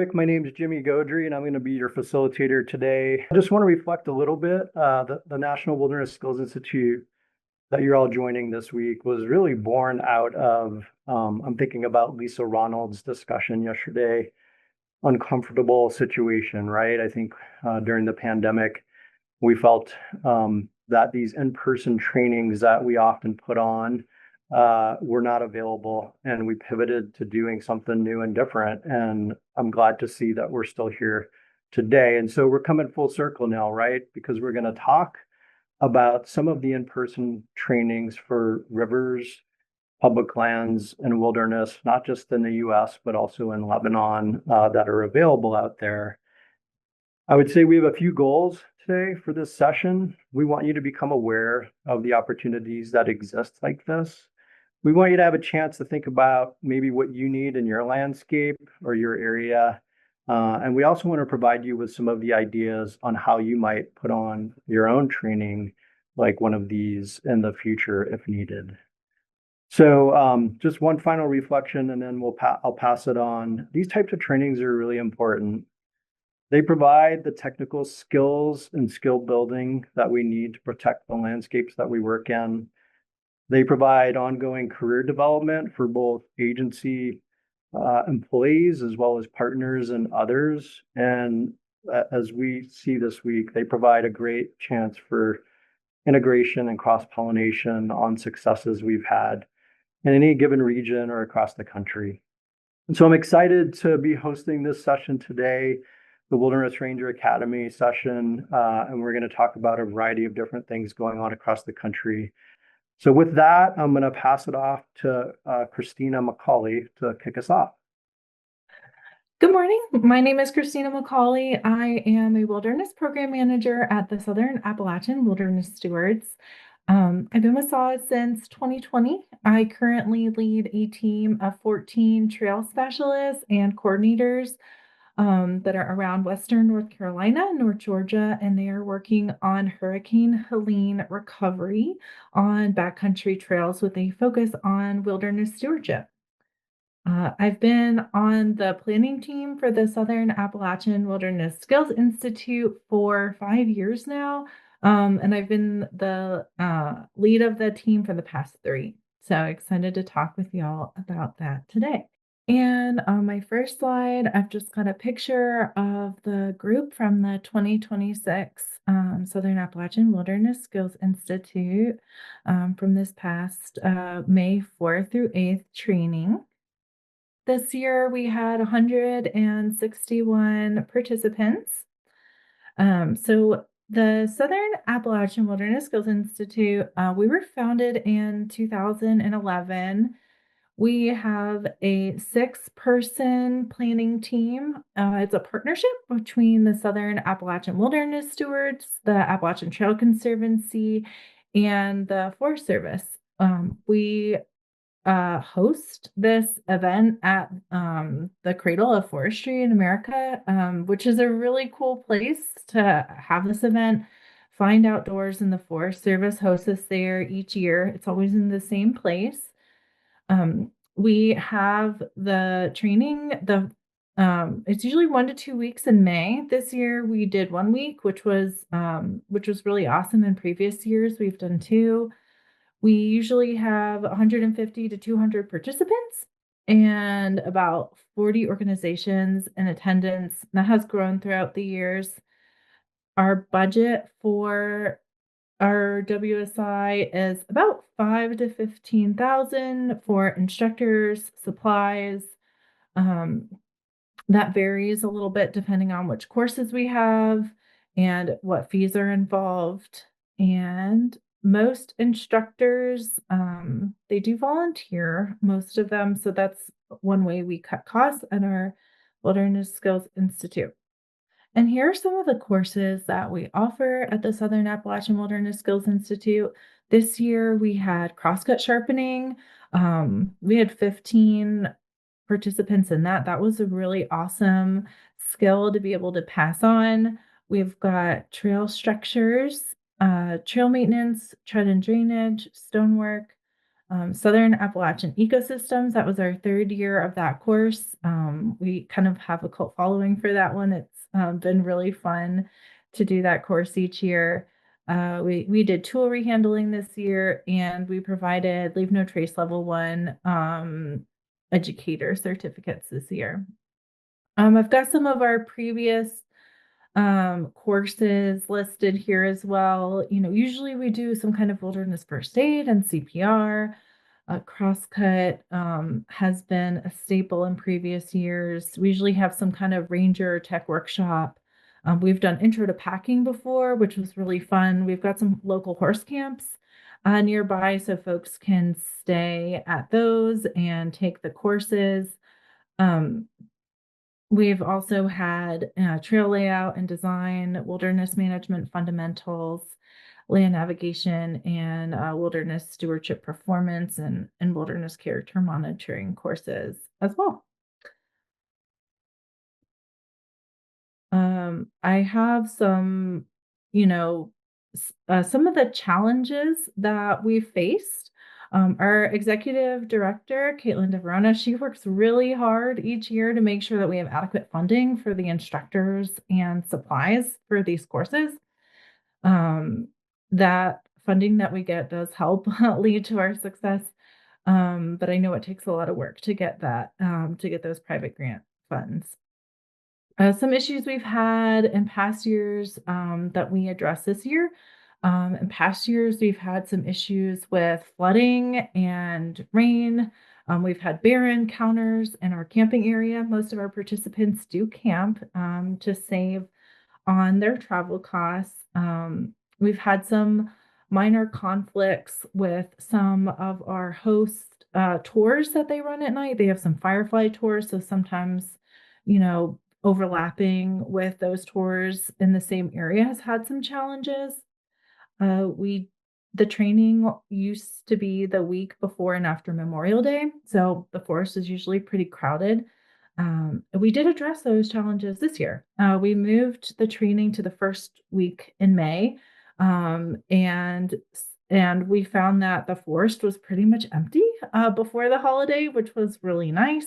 quick. My name is Jimmy Gaudry, and I'm going to be your facilitator today. I just want to reflect a little bit. The National Wilderness Skills Institute that you're all joining this week was really born out of, I'm thinking about Lisa Ronald's discussion yesterday, uncomfortable situation, right? I think during the pandemic, we felt that these in-person trainings that we often put on were not available, and we pivoted to doing something new and different. And I'm glad to see that we're still here today. And so we're coming full circle now, right? Because we're going to talk about some of the in-person trainings for rivers, public lands, and wilderness, not just in the US, but also in Lebanon that are available out there. I would say we have a few goals today for this session. We want you to become aware of the opportunities that exist like this. We want you to have a chance to think about maybe what you need in your landscape or your area. And we also want to provide you with some of the ideas on how you might put on your own training, like one of these in the future if needed. So just one final reflection, and then I'll pass it on. These types of trainings are really important. They provide the technical skills and skill building that we need to protect the landscapes that we work in. They provide ongoing career development for both agency employees as well as partners and others. And as we see this week, they provide a great chance for integration and cross-pollination on successes we've had in any given region or across the country. And so I'm excited to be hosting this session today, the Wilderness Ranger Academy session, and we're going to talk about a variety of different things going on across the country. So with that, I'm going to pass it off to Kristina Macaulay to kick us off. Good morning. My name is Kristina Macaulay. I am a wilderness program manager at the Southern Appalachian Wilderness Stewards. I've been with SAW since 2020. I currently lead a team of 14 trail specialists and coordinators that are around Western North Carolina, North Georgia, and they are working on Hurricane Helene recovery on backcountry trails with a focus on wilderness stewardship. I've been on the planning team for the Southern Appalachian Wilderness Skills Institute for 5 years now, and I've been the lead of the team for the past 3. So excited to talk with y'all about that today. And on my first slide, I've just got a picture of the group from the 2026 Southern Appalachian Wilderness Skills Institute from this past May 4th through 8th training. This year we had 161 participants. So the Southern Appalachian Wilderness Skills Institute, we were founded in 2011. We have a 6-person planning team. It's a partnership between the Southern Appalachian Wilderness Stewards, the Appalachian Trail Conservancy, and the Forest Service. We host this event at the Cradle of Forestry in America, which is a really cool place to have this event. Find Outdoors and the Forest Service hosts us there each year. It's always in the same place. We have the training, it's usually 1 to 2 weeks in May. This year we did 1 week, which was really awesome. In previous years, we've done 2. We usually have 150 to 200 participants and about 40 organizations in attendance. That has grown throughout the years. Our budget for our WSI is about $5,000 to $15,000 for instructors, supplies. That varies a little bit depending on which courses we have and what fees are involved. And most instructors, they do volunteer, most of them. So that's one way we cut costs at our Wilderness Skills Institute. And here are some of the courses that we offer at the Southern Appalachian Wilderness Skills Institute. This year we had crosscut sharpening. We had 15 participants in that. That was a really awesome skill to be able to pass on. We've got trail structures, trail maintenance, tread and drainage, stonework, Southern Appalachian Ecosystems. That was our third year of that course. We kind of have a cult following for that one. It's been really fun to do that course each year. We did tool rehandling this year, and we provided Leave No Trace Level 1 educator certificates this year. I've got some of our previous courses listed here as well. Usually we do some kind of wilderness first aid and CPR. Crosscut has been a staple in previous years. We usually have some kind of ranger tech workshop. We've done intro to packing before, which was really fun. We've got some local horse camps nearby, so folks can stay at those and take the courses. Um, We've also had trail layout and design, wilderness management fundamentals, land navigation, and wilderness stewardship performance and wilderness character monitoring courses as well. I have some, some of the challenges that we faced. Our executive director, Caitlin DeVerona, she works really hard each year to make sure that we have adequate funding for the instructors and supplies for these courses. That funding that we get does help lead to our success. But I know it takes a lot of work to get that, to get those private grant funds. Some issues we've had in past years that we addressed this year. In past years, we've had some issues with flooding and rain. We've had bear encounters in our camping area. Most of our participants do camp to save on their travel costs. We've had some minor conflicts with some of our host tours that they run at night. They have some Firefly tours, so sometimes, overlapping with those tours in the same area has had some challenges. We The training used to be the week before and after Memorial Day, so the forest is usually pretty crowded. We did address those challenges this year. We moved the training to the first week in May, and we found that the forest was pretty much empty before the holiday, which was really nice.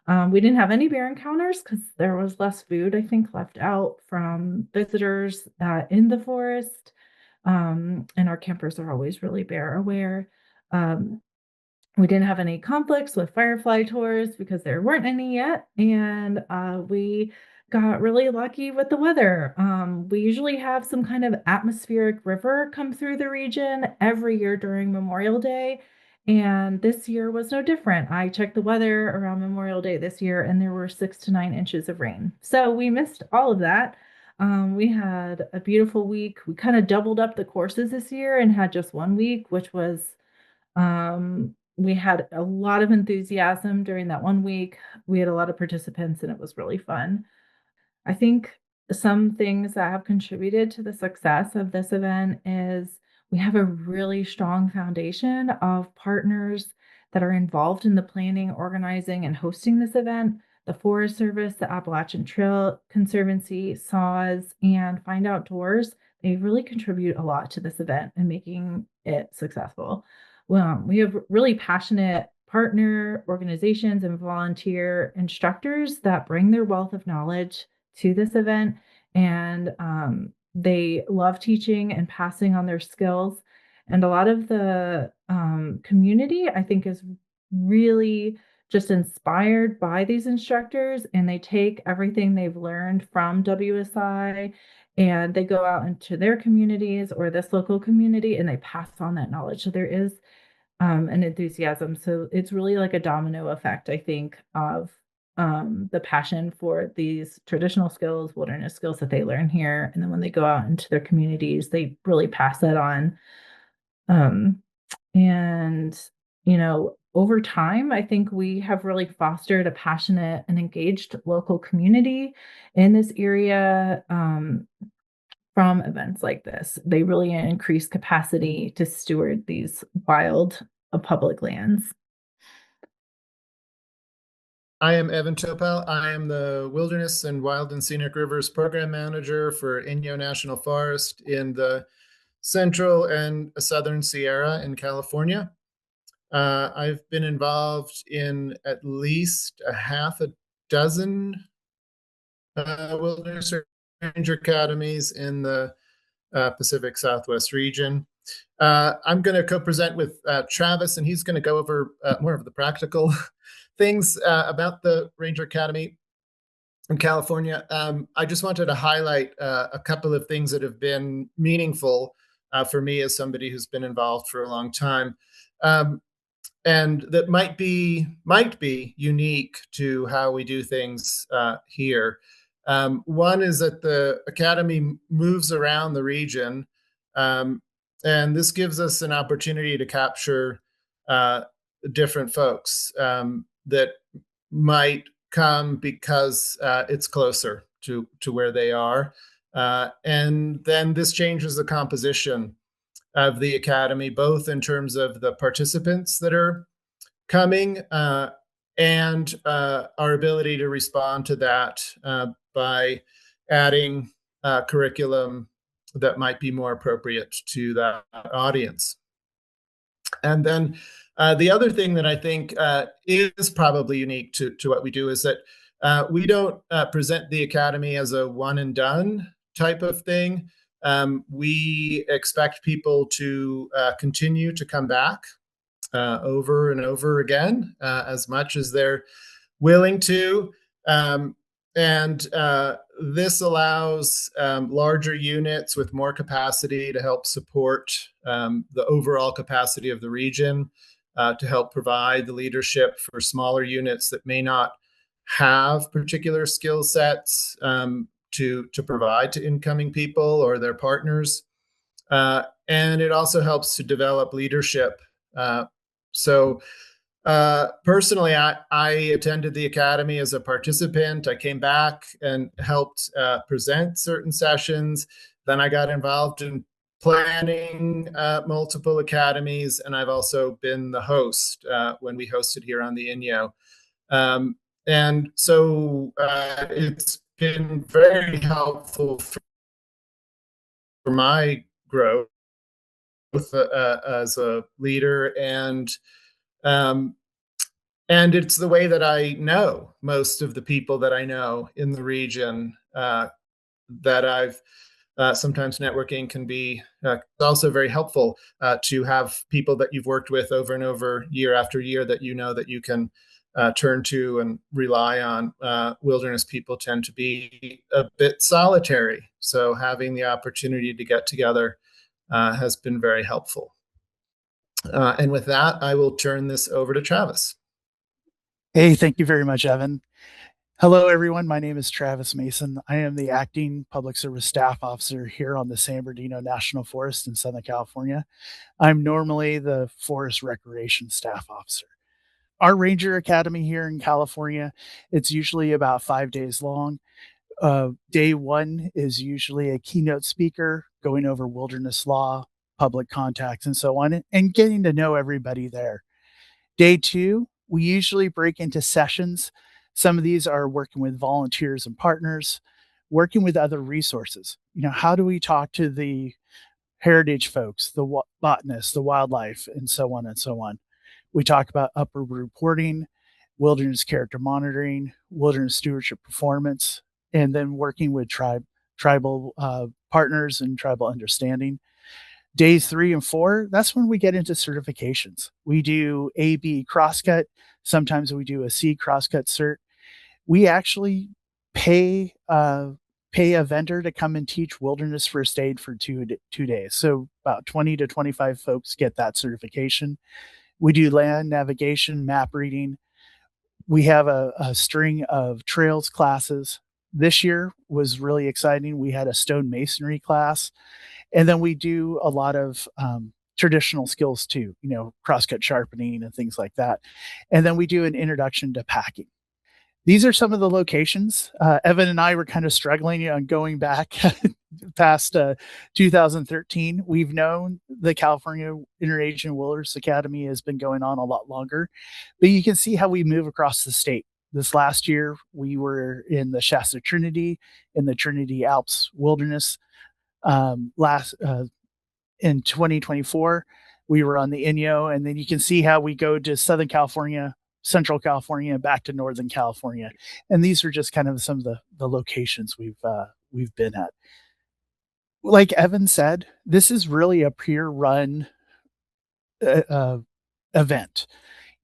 We didn't have any bear encounters because there was less food, I think, left out from visitors in the forest. And our campers are always really bear aware. We didn't have any conflicts with Firefly tours because there weren't any yet. And we got really lucky with the weather. We usually have some kind of atmospheric river come through the region every year during Memorial Day. And this year was no different. I checked the weather around Memorial Day this year, and there were 6 to 9 inches of rain. So we missed all of that. We had a beautiful week. We kind of doubled up the courses this year and had just one week, which was, we had a lot of enthusiasm during that one week. We had a lot of participants, and it was really fun. I think some things that have contributed to the success of this event is we have a really strong foundation of partners that are involved in the planning, organizing, and hosting this event. The Forest Service, the Appalachian Trail Conservancy, SAWS, and Find Outdoors, they really contribute a lot to this event and making it successful. Well, we have really passionate partner organizations and volunteer instructors that bring their wealth of knowledge to this event, and they love teaching and passing on their skills. And a lot of the community, I think, is really just inspired by these instructors, and they take everything they've learned from WSI and they go out into their communities or this local community and they pass on that knowledge. So there is an enthusiasm. So it's really like a domino effect, I think, of the passion for these traditional skills, wilderness skills that they learn here. And then when they go out into their communities, they really pass that on. And, over time, I think we have really fostered a passionate and engaged local community in this area from events like this. They really increase capacity to steward these wild public lands. I am Evan Topal. I am the Wilderness and Wild and Scenic Rivers Program Manager for Inyo National Forest in the Central and Southern Sierra in California. I've been involved in at least a half a dozen wilderness ranger academies in the Pacific Southwest region. I'm going to co-present with Travis, and he's going to go over more of the practical things about the Ranger Academy in California. I just wanted to highlight a couple of things that have been meaningful for me as somebody who's been involved for a long time. And that might be unique to how we do things here. One is that the Academy moves around the region, and this gives us an opportunity to capture different folks that might come because it's closer to where they are. And then this changes the composition of the Academy, both in terms of the participants that are coming and our ability to respond to that by adding curriculum that might be more appropriate to that audience. And then the other thing that I think is probably unique to what we do is that we don't present the Academy as a one and done type of thing. We expect people to continue to come back over and over again as much as they're willing to. And this allows larger units with more capacity to help support the overall capacity of the region, to help provide the leadership for smaller units that may not have particular skill sets to provide to incoming people or their partners. And it also helps to develop leadership. So personally, I attended the Academy as a participant. I came back and helped present certain sessions. Then I got involved in planning multiple academies, and I've also been the host when we hosted here on the Inyo. And so it's been very helpful for my growth as a leader, and it's the way that I know most of the people that I know in the region that I've sometimes networking can be also very helpful to have people that you've worked with over and over year after year that you know that you can turn to and rely on. Wilderness people tend to be a bit solitary, so having the opportunity to get together has been very helpful. And with that, I will turn this over to Travis. Hey, thank you very much, Evan. Hello, everyone. My name is Travis Mason. I am the acting public service staff officer here on the San Bernardino National Forest in Southern California. I'm normally the forest recreation staff officer. Our Ranger Academy here in California, it's usually about 5 days long. Day one is usually a keynote speaker going over wilderness law, public contacts, and so on, and getting to know everybody there. Day two, we usually break into sessions. Some of these are working with volunteers and partners, working with other resources. You know, how do we talk to the heritage folks, the botanists, the wildlife, and so on and so on. We talk about upward reporting, wilderness character monitoring, wilderness stewardship performance, and then working with tribal partners and tribal understanding. Days 3 and 4, that's when we get into certifications. We do A/B crosscut. Sometimes we do a C crosscut cert. We actually pay a vendor to come and teach wilderness first aid for two days. So about 20 to 25 folks get that certification. We do land navigation, map reading. We have a string of trails classes. This year was really exciting. We had a stone masonry class. And then we do a lot of traditional skills too, you know, crosscut sharpening and things like that. And then we do an introduction to packing. These are some of the locations. Evan and I were kind of struggling on going back past 2013. We've known the California Interasian Wilderness Academy has been going on a lot longer, but you can see how we move across the state. This last year, we were in the Shasta Trinity, in the Trinity Alps Wilderness. In 2024, we were on the Inyo, and then you can see how we go to Southern California, Central California, and back to Northern California. And these are just kind of some of the locations we've been at. Like Evan said, this is really a peer-run event.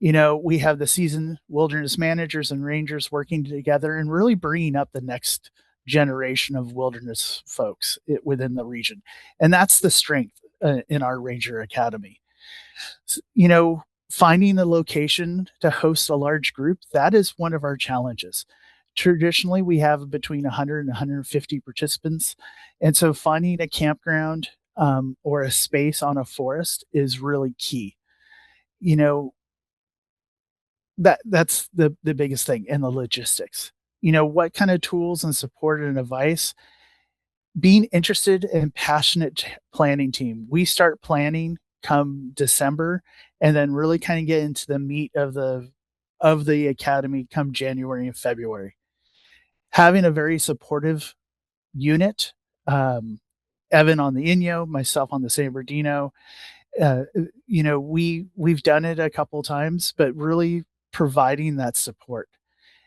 We have the seasoned wilderness managers and rangers working together and really bringing up the next generation of wilderness folks within the region. And that's the strength in our Ranger Academy. Finding a location to host a large group, that is one of our challenges. Traditionally, we have between 100 and 150 participants. And so finding a campground or a space on a forest is really key. That's the biggest thing, and the logistics. What kind of tools and support and advice? Being interested and passionate planning team. We start planning come December, and then really kind of get into the meat of the academy come January and February. Having a very supportive unit, Evan on the Inyo, myself on the San Bernardino. We've done it a couple times, but really providing that support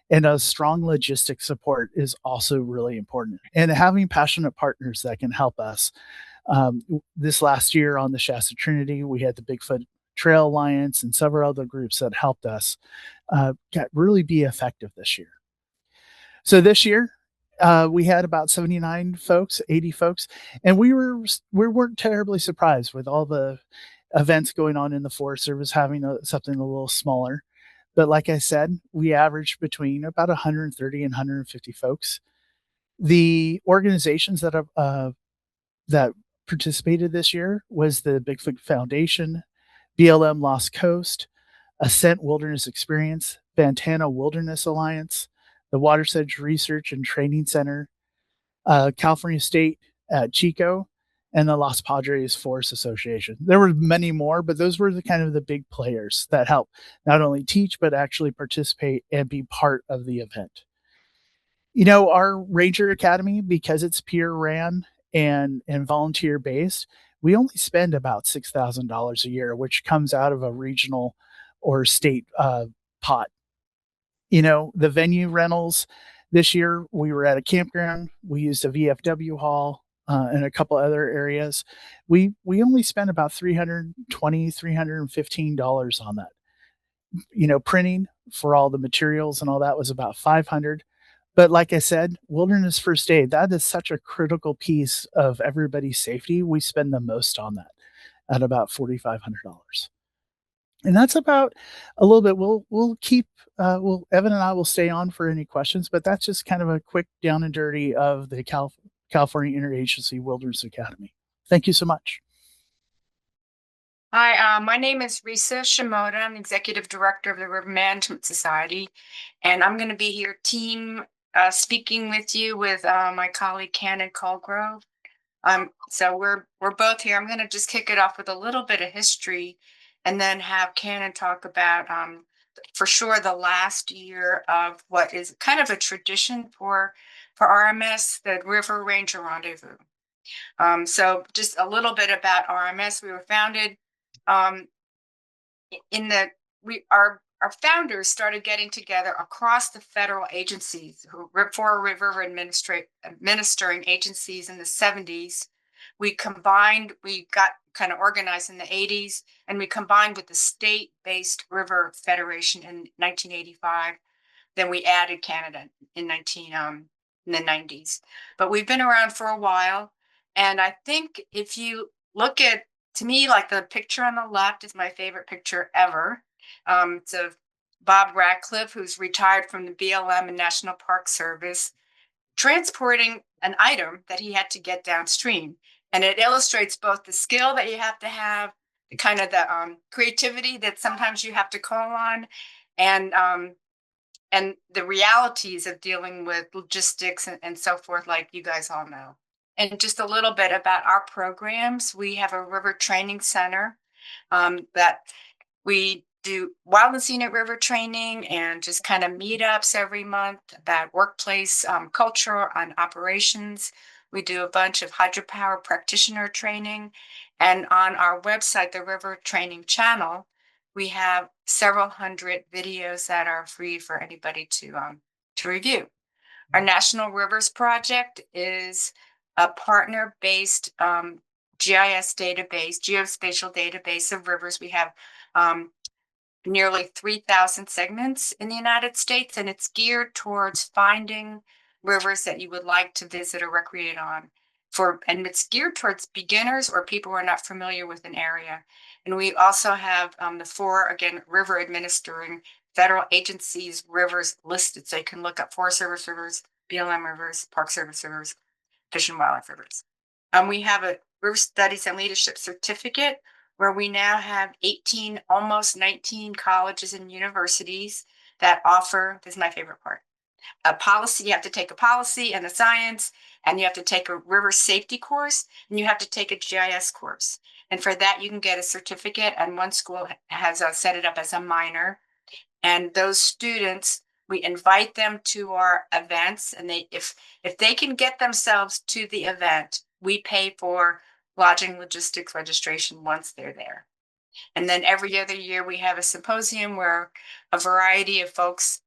and a strong logistic support is also really important. And having passionate partners that can help us. This last year on the Shasta Trinity, we had the Bigfoot Trail Alliance and several other groups that helped us really be effective this year. So this year, we had about 79 folks, 80 folks, and we weren't terribly surprised with all the events going on in the Forest Service having something a little smaller. But like I said, we averaged between about 130 and 150 folks. The organizations that participated this year was the Bigfoot Foundation, BLM Lost Coast, Ascent Wilderness Experience, Ventana Wilderness Alliance, the Watersedge Research and Training Center, California State at Chico, and the Los Padres Forest Association. There were many more, but those were the kind of the big players that help not only teach, but actually participate and be part of the event. Our Ranger Academy, because it's peer ran and volunteer based, we only spend about $6,000 a year, which comes out of a regional or state pot. The venue rentals this year, we were at a campground. We used a VFW hall and a couple other areas. We only spent about $320, $315 on that. Printing for all the materials and all that was about $500. But like I said, Wilderness First Aid, that is such a critical piece of everybody's safety. We spend the most on that at about $4,500. And that's about a little bit. We'll keep, Evan and I will stay on for any questions, but that's just kind of a quick down and dirty of the California Interagency Wilderness Academy. Thank you so much. Hi, my name is Risa Shimoda. I'm the Executive Director of the River Management Society, and I'm going to be here speaking with you with my colleague Cannon Colgrove. So we're both here. I'm going to just kick it off with a little bit of history, and then have Cannon talk about, for sure, the last year of what is kind of a tradition for RMS, the River Ranger Rendezvous. So just a little bit about RMS. We were founded our founders started getting together across the federal agencies, for river administering agencies in the 70s. We got kind of organized in the 80s, and we combined with the state-based River Federation in 1985. Then we added Canada in the 90s. But we've been around for a while, and I think if you look at, to me, like the picture on the left is my favorite picture ever. It's of Bob Ratcliffe, who's retired from the BLM and National Park Service, transporting an item that he had to get downstream. And it illustrates both the skill that you have to have, the kind of the creativity that sometimes you have to call on, and the realities of dealing with logistics and so forth, like you guys all know. And just a little bit about our programs. We have a river training center that we do wild and scenic river training and just kind of meetups every month about workplace culture and operations. We do a bunch of hydropower practitioner training. And on our website, the River Training Channel, we have several hundred videos that are free for anybody to review. Our National Rivers Project is a partner-based GIS database, geospatial database of rivers. We have nearly 3,000 segments in the United States, and it's geared towards finding rivers that you would like to visit or recreate on. And it's geared towards beginners or people who are not familiar with an area. And we also have the 4, again, river administering federal agencies rivers listed. So you can look up Forest Service rivers, BLM rivers, Park Service rivers, Fish and Wildlife rivers. We have a River Studies and Leadership Certificate, where we now have 18, almost 19 colleges and universities that offer, this is my favorite part, a policy. You have to take a policy and a science, and you have to take a river safety course, and you have to take a GIS course. And for that, you can get a certificate, and one school has set it up as a minor. And those students, we invite them to our events, and if they can get themselves to the event, we pay for lodging, logistics, registration once they're there. And then every other year we have a symposium where a variety of folks,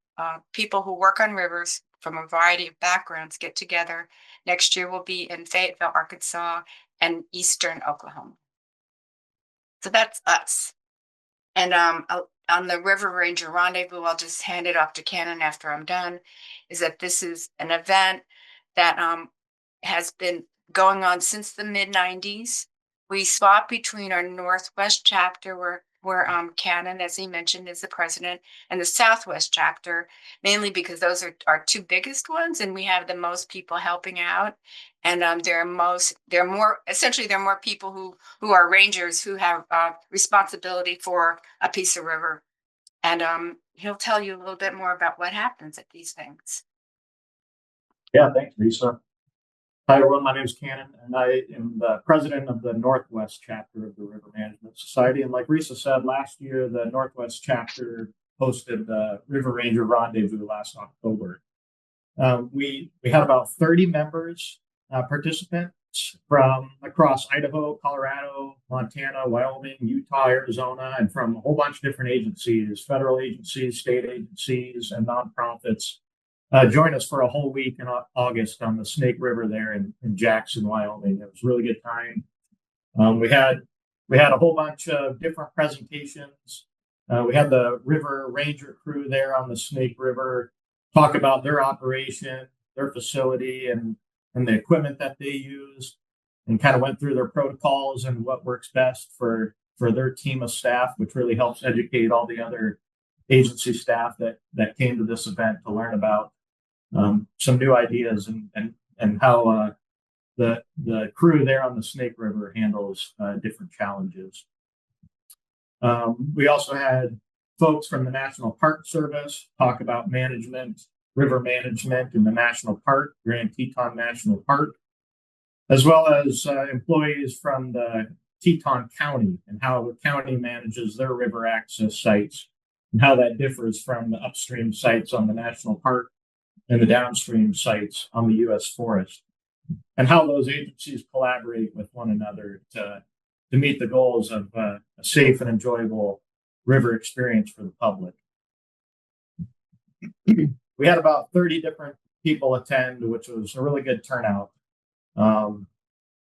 people who work on rivers from a variety of backgrounds, get together. Next year we'll be in Fayetteville, Arkansas, and Eastern Oklahoma. So that's us. And on the River Ranger Rendezvous, I'll just hand it off to Cannon after I'm done, is that this is an event that has been going on since the mid-90s. We swap between our Northwest chapter, where Cannon, as he mentioned, is the president, and the Southwest chapter, mainly because those are our 2 biggest ones, and we have the most people helping out. And there are more people who are rangers who have responsibility for a piece of river. And he'll tell you a little bit more about what happens at these things. Yeah, thanks, Lisa. Hi, everyone. My name is Cannon, and I am the president of the Northwest chapter of the River Management Society. And like Lisa said, last year, the Northwest chapter hosted the River Ranger Rendezvous last October. We had about 30 members, participants from across Idaho, Colorado, Montana, Wyoming, Utah, Arizona, and from a whole bunch of different agencies, federal agencies, state agencies, and nonprofits. Join us for a whole week in August on the Snake River there in Jackson, Wyoming. It was a really good time. We had a whole bunch of different presentations. We had the River Ranger crew there on the Snake River talk about their operation, their facility, and the equipment that they use, and kind of went through their protocols and what works best for their team of staff, which really helps educate all the other agency staff that came to this event to learn about some new ideas and how the crew there on the Snake River handles different challenges. We also had folks from the National Park Service talk about river management in the national park, Grand Teton National Park, as well as employees from the Teton County and how the county manages their river access sites and how that differs from the upstream sites on the national park and the downstream sites on the U.S. forest, and how those agencies collaborate with one another to meet the goals of a safe and enjoyable river experience for the public. We had about 30 different people attend, which was a really good turnout. And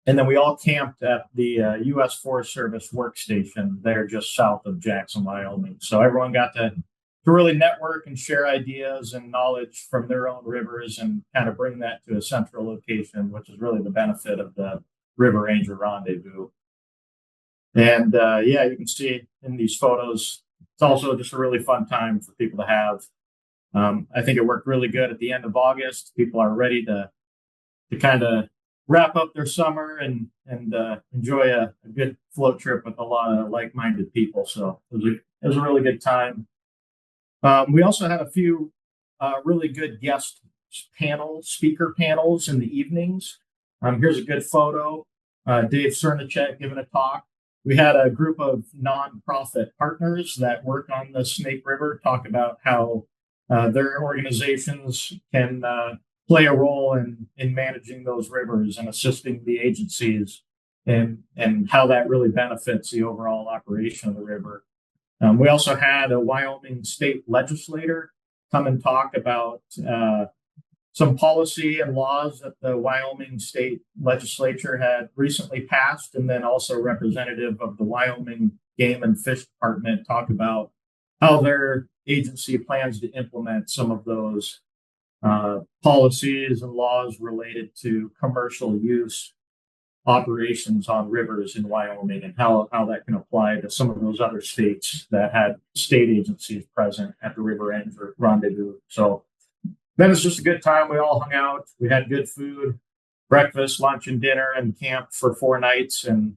then we all camped at the U.S. Forest Service workstation there just south of Jackson, Wyoming. So everyone got to really network and share ideas and knowledge from their own rivers and kind of bring that to a central location, which is really the benefit of the River Ranger Rendezvous. And yeah, you can see in these photos, it's also just a really fun time for people to have. I think it worked really good at the end of August. People are ready to kind of wrap up their summer and enjoy a good float trip with a lot of like-minded people. So it was a really good time. We also had a few really good guest speaker panels in the evenings. Here's a good photo. Dave Cernicek giving a talk. We had a group of nonprofit partners that work on the Snake River talk about how their organizations can play a role in managing those rivers and assisting the agencies and how that really benefits the overall operation of the river. We also had a Wyoming state legislator come and talk about some policy and laws that the Wyoming state legislature had recently passed, and then also representative of the Wyoming Game and Fish Department talk about how their agency plans to implement some of those policies and laws related to commercial use operations on rivers in Wyoming, and how that can apply to some of those other states that had state agencies present at the River End Rendezvous. So then it's just a good time. We all hung out. We had good food, breakfast, lunch, and dinner, and camped for 4 nights and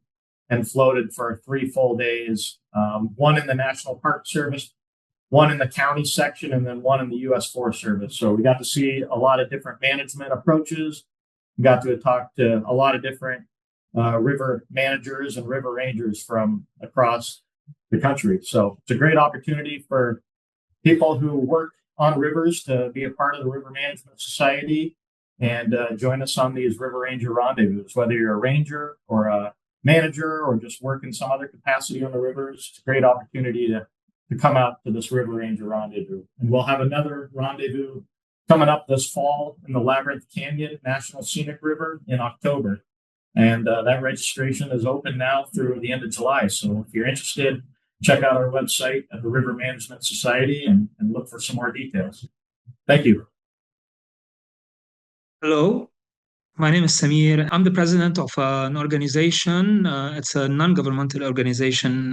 floated for 3 full days. One in the National Park Service, one in the county section, and then one in the U.S. Forest Service. So we got to see a lot of different management approaches. We got to talk to a lot of different river managers and river rangers from across the country. So it's a great opportunity for people who work on rivers to be a part of the River Management Society and join us on these River Ranger rendezvous. Whether you're a ranger or a manager or just work in some other capacity on the rivers, it's a great opportunity to come out to this River Ranger rendezvous. And we'll have another rendezvous coming up this fall in the Labyrinth Canyon National Scenic River in October. And that registration is open now through the end of July. So if you're interested, check out our website at the River Management Society and look for some more details. Thank you. Hello, my name is Samir. I'm the president of an organization. It's a non-governmental organization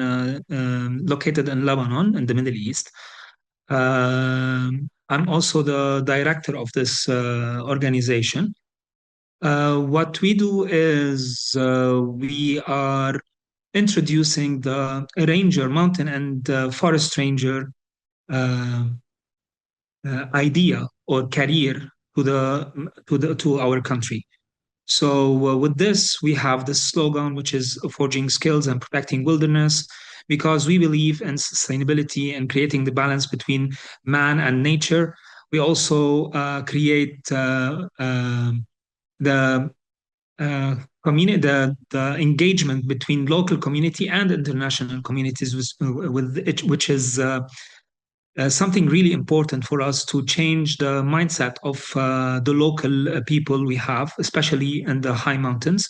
located in Lebanon, in the Middle East. I'm also the director of this organization. What we do is we are introducing the ranger, mountain and forest ranger idea or career to our country. So with this, we have this slogan, which is forging skills and protecting wilderness, because we believe in sustainability and creating the balance between man and nature. We also create the community, the engagement between local community and international communities, which is something really important for us to change the mindset of the local people we have, especially in the high mountains.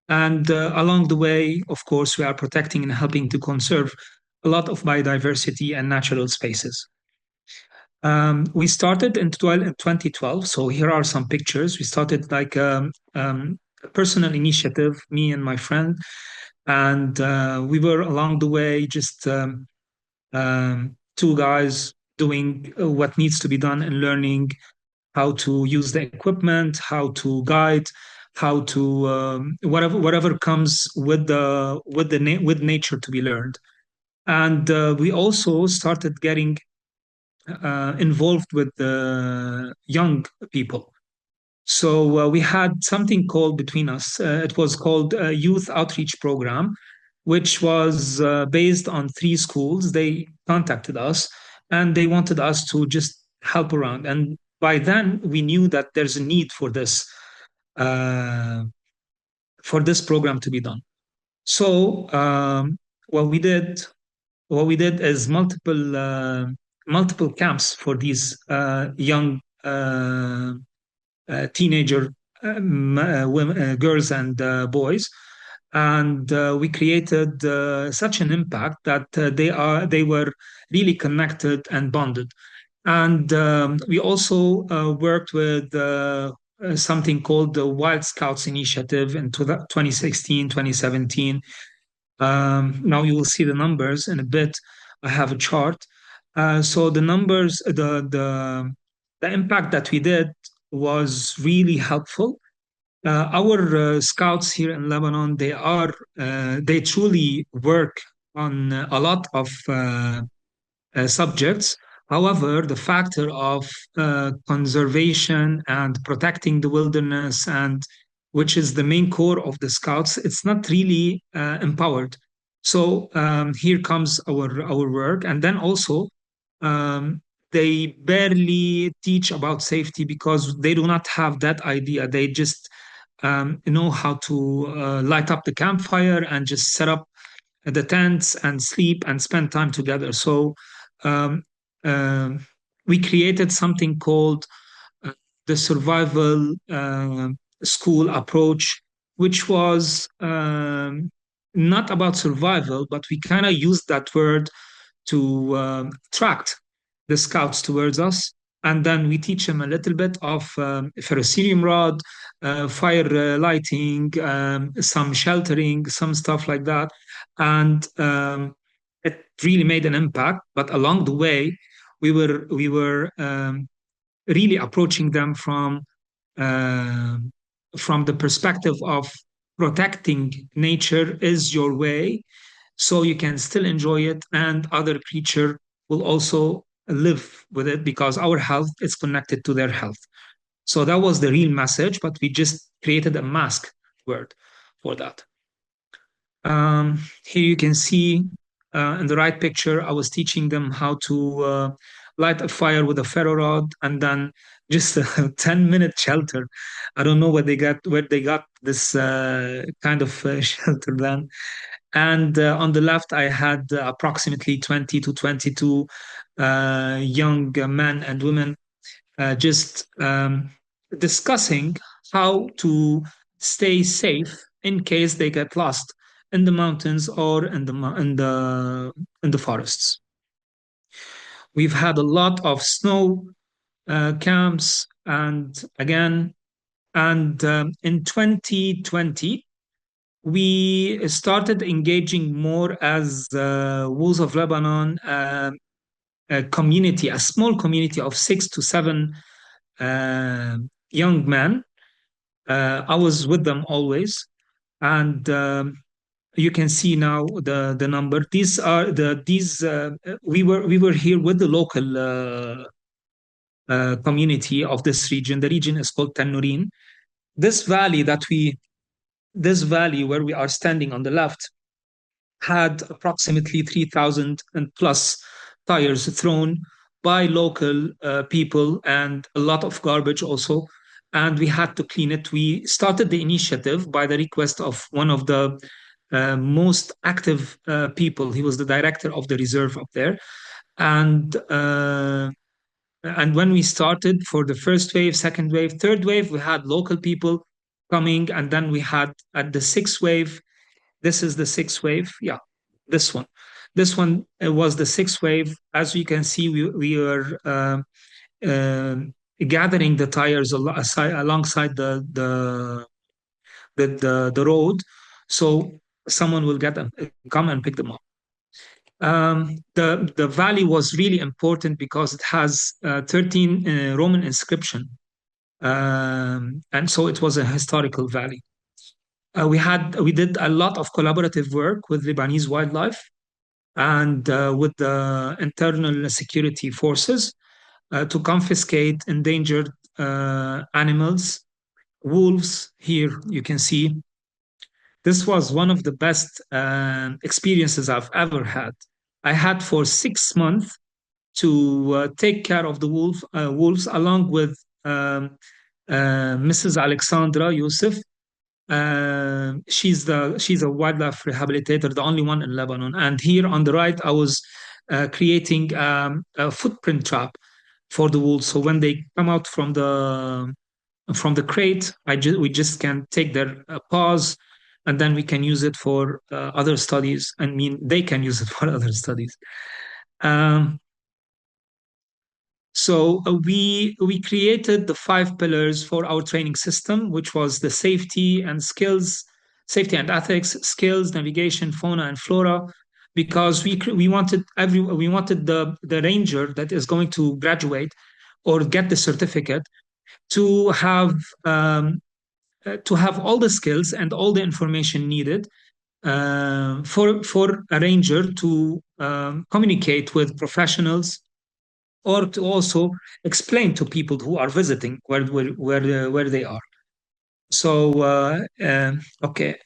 And along the way, of course, we are protecting and helping to conserve a lot of biodiversity and natural spaces. We started in 2012, so here are some pictures. We started like a personal initiative, me and my friend, and we were along the way just 2 guys doing what needs to be done and learning how to use the equipment, how to guide, how to whatever comes with nature to be learned. And we also started getting involved with the young people. So we had something called between us. It was called a Youth Outreach Program, which was based on 3 schools. They contacted us and they wanted us to just help around. And by then we knew that there's a need for this program to be done. So what we did is multiple camps for these young teenager women, girls and boys. And we created such an impact that they were really connected and bonded. And we also worked with something called the Wild Scouts Initiative in 2016, 2017. Now you will see the numbers in a bit. I have a chart. So the numbers, the impact that we did was really helpful. Our scouts here in Lebanon, they truly work on a lot of subjects. However, the factor of conservation and protecting the wilderness, and which is the main core of the scouts, it's not really empowered. So here comes our work. And then also, they barely teach about safety because they do not have that idea. They just know how to light up the campfire and just set up the tents and sleep and spend time together. So um, um, we created something called the survival school approach, which was not about survival, but we kind of used that word to attract the scouts towards us. And then we teach them a little bit of ferrocerium rod, fire lighting, some sheltering, some stuff like that. And it really made an impact. But along the way, we were really approaching them uh, from the perspective of protecting nature is your way, so you can still enjoy it, and other creature will also live with it because our health is connected to their health. So that was the real message, but we just created a mask word for that. Here you can see in the right picture, I was teaching them how to light a fire with a ferro rod, and then just a 10-minute shelter. I don't know where they got this kind of shelter then. And on the left, I had approximately 20 to 22 young men and women just discussing how to stay safe in case they get lost in the mountains or in the forests. We've had a lot of snow camps, and in 2020 we started engaging more as Wolves of Lebanon a community, a small community of 6 to 7 young men. I was with them always, and you can see now the number. These are we were here with the local community of this region. The region is called Tannurin. This valley where we are standing on the left had approximately 3,000 and plus tires thrown by local people, and a lot of garbage also. And we had to clean it. We started the initiative by the request of one of the most active people. He was the director of the reserve up there. And when we started for the first wave, second wave, third wave, we had local people coming. And then we had at the sixth wave, this is the sixth wave. Yeah, this one. This one was the sixth wave. As you can see, we were gathering the tires alongside the road, so someone will come and pick them up. The valley was really important because it has 13 Roman inscription, and so it was a historical valley. We did a lot of collaborative work with Lebanese wildlife and with the internal security forces to confiscate endangered animals. Wolves, here you can see. This was one of the best experiences I've ever had. I had for 6 months to take care of the wolves along with Mrs. Alexandra Youssef. She's a wildlife rehabilitator, the only one in Lebanon. And here on the right, I was creating a footprint trap for the wolves. So when they come out from the crate, we just can take their paws, and then we can use it for other studies. I mean, they can use it for other studies. So we created the 5 pillars for our training system, which was the safety and ethics, skills, navigation, fauna and flora, because we wanted the ranger that is going to graduate or get the certificate to have all the skills and all the information needed for a ranger to communicate with professionals, or to also explain to people who are visiting where they are. So okay,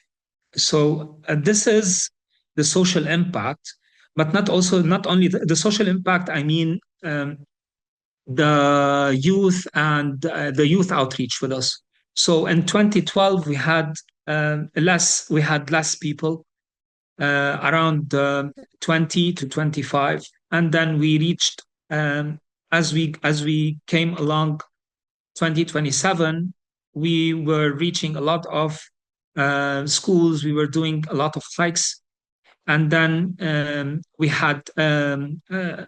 so this is the social impact, but not only the social impact. I mean the youth and the youth outreach with us. So in 2012, we had less people, around 20 to 25, and then we reached, as we came along 2027, we were reaching a lot of schools. We were doing a lot of hikes, and then we had a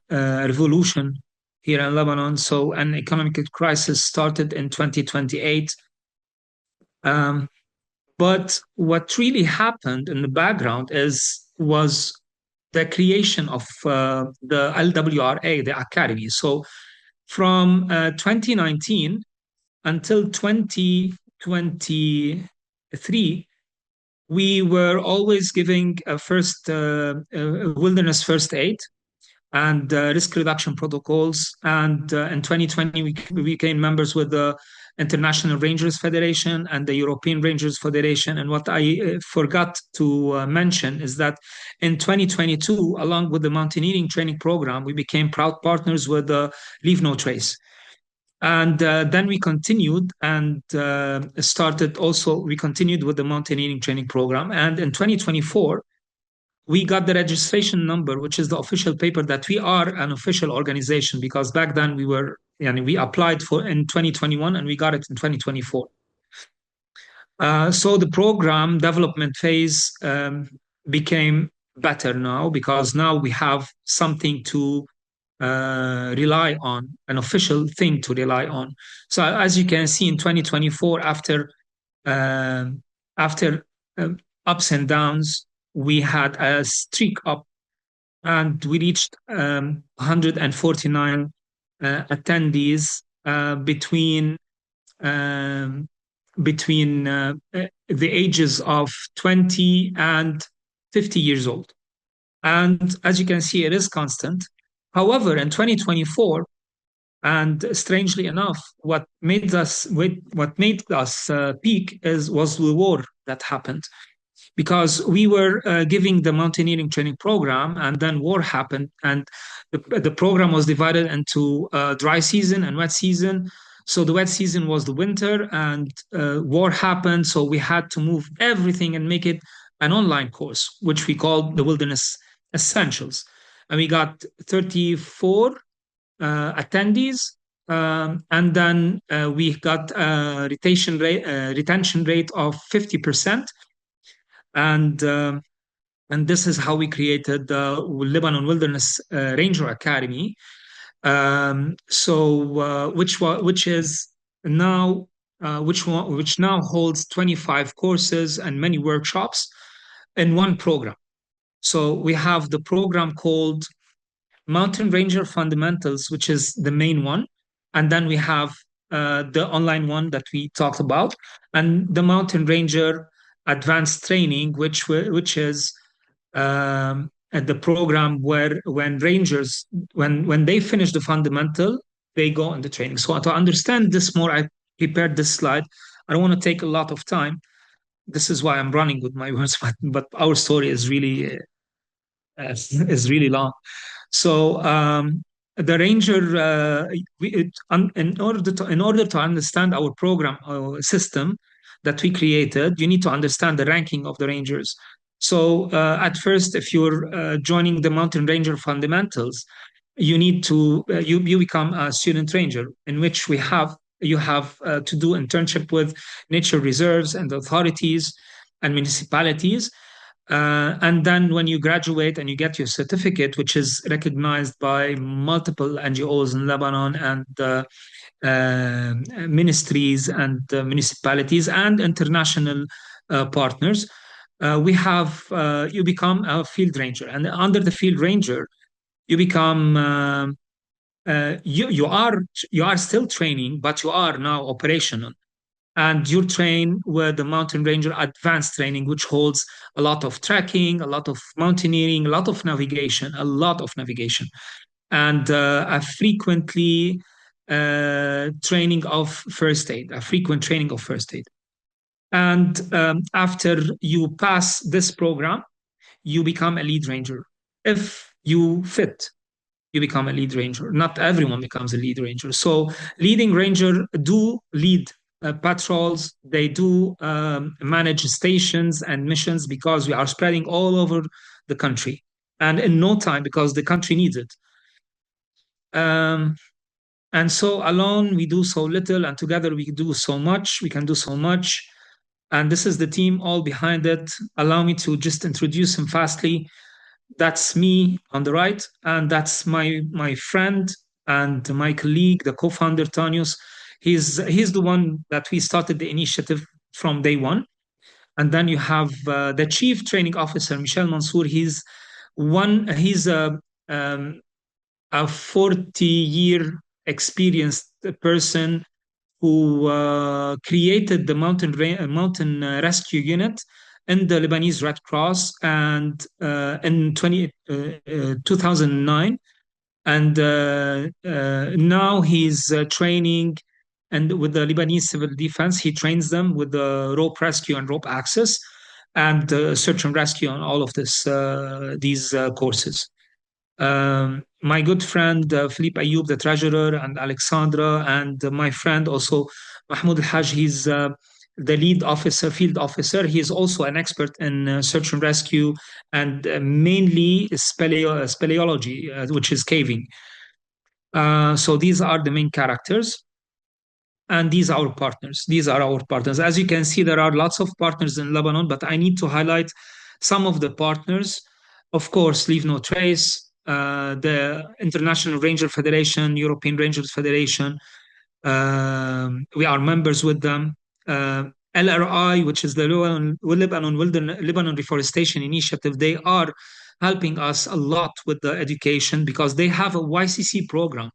revolution here in Lebanon. So an economic crisis started in 2028. But what really happened in the background was the creation of the LWRA, the Academy. So from 2019 until 2023, we were always giving a wilderness first aid and risk reduction protocols. And in 2020, we became members with the International Rangers Federation and the European Rangers Federation. And what I forgot to mention is that in 2022, along with the mountaineering training program, we became proud partners with Leave No Trace. And then we continued and we continued with the mountaineering training program. And in 2024, we got the registration number, which is the official paper that we are an official organization, because back then we applied for in 2021 and we got it in 2024. So the program development phase became better now, because now we have something to rely on, an official thing to rely on. So as you can see, in 2024, after ups and downs, we had a streak up, and we reached 149 attendees between the ages of 20 and 50 years old. And as you can see, it is constant. However, in 2024, and strangely enough, what made us peak was the war that happened, because we were giving the mountaineering training program, and then war happened, and the program was divided into dry season and wet season. So the wet season was the winter, and war happened. So we had to move everything and make it an online course, which we called the Wilderness Essentials. And we got 34 attendees, and then we got a retention rate of 50%. And this is how we created the Lebanon Wilderness Ranger Academy, which now holds 25 courses and many workshops in one program. So we have the program called Mountain Ranger Fundamentals, which is the main one, and then we have the online one that we talked about, and the Mountain Ranger Advanced Training, which is the program where when rangers, when they finish the fundamental, they go into training. So to understand this more, I prepared this slide. I don't want to take a lot of time. This is why I'm running with my words, but our story is really long. So the ranger, in order to understand our program system that we created, you need to understand the ranking of the rangers. So at first, if you're joining the Mountain Ranger Fundamentals, you need to you become a student ranger, in which you have to do internship with nature reserves and authorities and municipalities. And then when you graduate and you get your certificate, which is recognized by multiple NGOs in Lebanon and ministries and municipalities and international partners, you become a field ranger. And under the field ranger, you become you are still training, but you are now operational. And you train with the Mountain Ranger Advanced Training, which holds a lot of trekking, a lot of mountaineering, a lot of navigation, and a frequently training of first aid, And after you pass this program, you become a lead ranger. If you fit, you become a lead ranger. Not everyone becomes a lead ranger. So leading ranger do lead patrols. They do manage stations and missions because we are spreading all over the country, and in no time because the country needs it. And so alone we do so little, and together we do so much. We can do so much. And this is the team all behind it. Allow me to just introduce him fastly. That's me on the right, and that's my friend and my colleague, the co-founder Tanius. He's the one that we started the initiative from day one. And then you have the chief training officer, Michel Mansour. He's a 40-year experienced person who created the mountain rescue unit in the Lebanese Red Cross and in 2009. And now he's training, and with the Lebanese Civil Defense, he trains them with the rope rescue and rope access and search and rescue on all of these courses. My good friend Philippe Ayoub, the treasurer, and Alexandra, and my friend also Mahmoud Al-Haj, he's the lead officer, field officer. He is also an expert in search and rescue and mainly speleology, which is caving. So these are the main characters. And these are our partners. These are our partners. As you can see, there are lots of partners in Lebanon, but I need to highlight some of the partners. Of course, Leave No Trace, the International Ranger Federation, European Rangers Federation. We are members with them. LRI, which is the Lebanon Reforestation Initiative, they are helping us a lot with the education because they have a YCC program,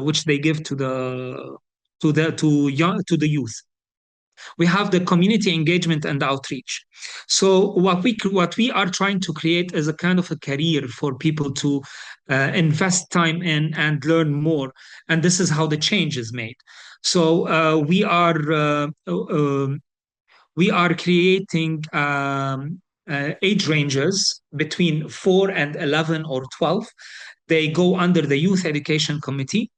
which they give to the youth. We have the community engagement and outreach. So what we are trying to create is a kind of a career for people to invest time in and learn more. And this is how the change is made. So we are creating age ranges between 4 and 11 or 12. They go under the Youth Education Committee.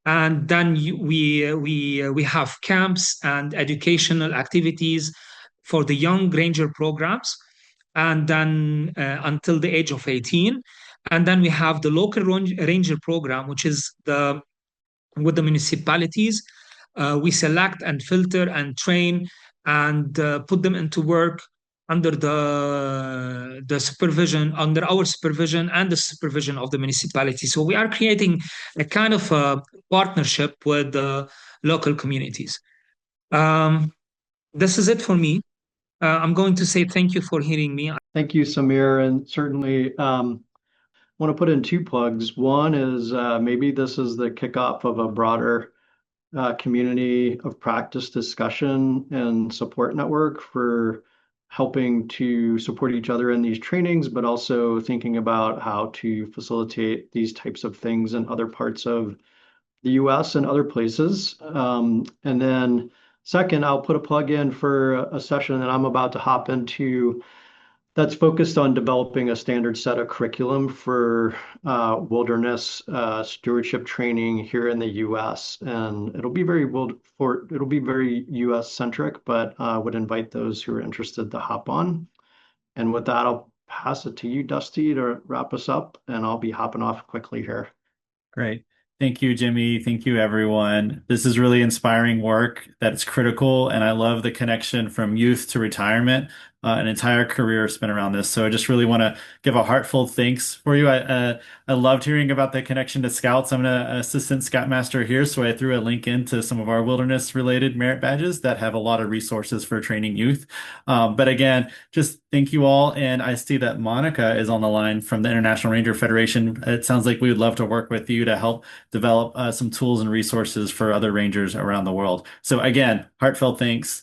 And then we have camps and educational activities for the young ranger programs, and then until the age of 18. And then we have the local ranger program, which is with the municipalities. We select and filter and train and put them into work under our supervision and the supervision of the municipality. So we are creating a kind of a partnership with the local communities. This is it for me. I'm going to say thank you for hearing me. Thank you, Samir, and certainly want to put in two plugs. One is maybe this is the kickoff of a broader community of practice discussion and support network for helping to support each other in these trainings, but also thinking about how to facilitate these types of things in other parts of the US and other places. And then second, I'll put a plug in for a session that I'm about to hop into that's focused on developing a standard set of curriculum for wilderness stewardship training here in the U.S. And it'll be very U.S. centric, but would invite those who are interested to hop on. And with that, I'll pass it to you, Dusty, to wrap us up, and I'll be hopping off quickly here. Great. Thank you, Jimmy. Thank you, everyone. This is really inspiring work that's critical, and I love the connection from youth to retirement. An entire career spent around this. So I just really want to give a heartfelt thanks for you. I loved hearing about the connection to Scouts. I'm an assistant Scoutmaster here, so I threw a link into some of our wilderness-related merit badges that have a lot of resources for training youth. But again, just thank you all. And I see that Monica is on the line from the International Ranger Federation. It sounds like we would love to work with you to help develop some tools and resources for other rangers around the world. So again, heartfelt thanks.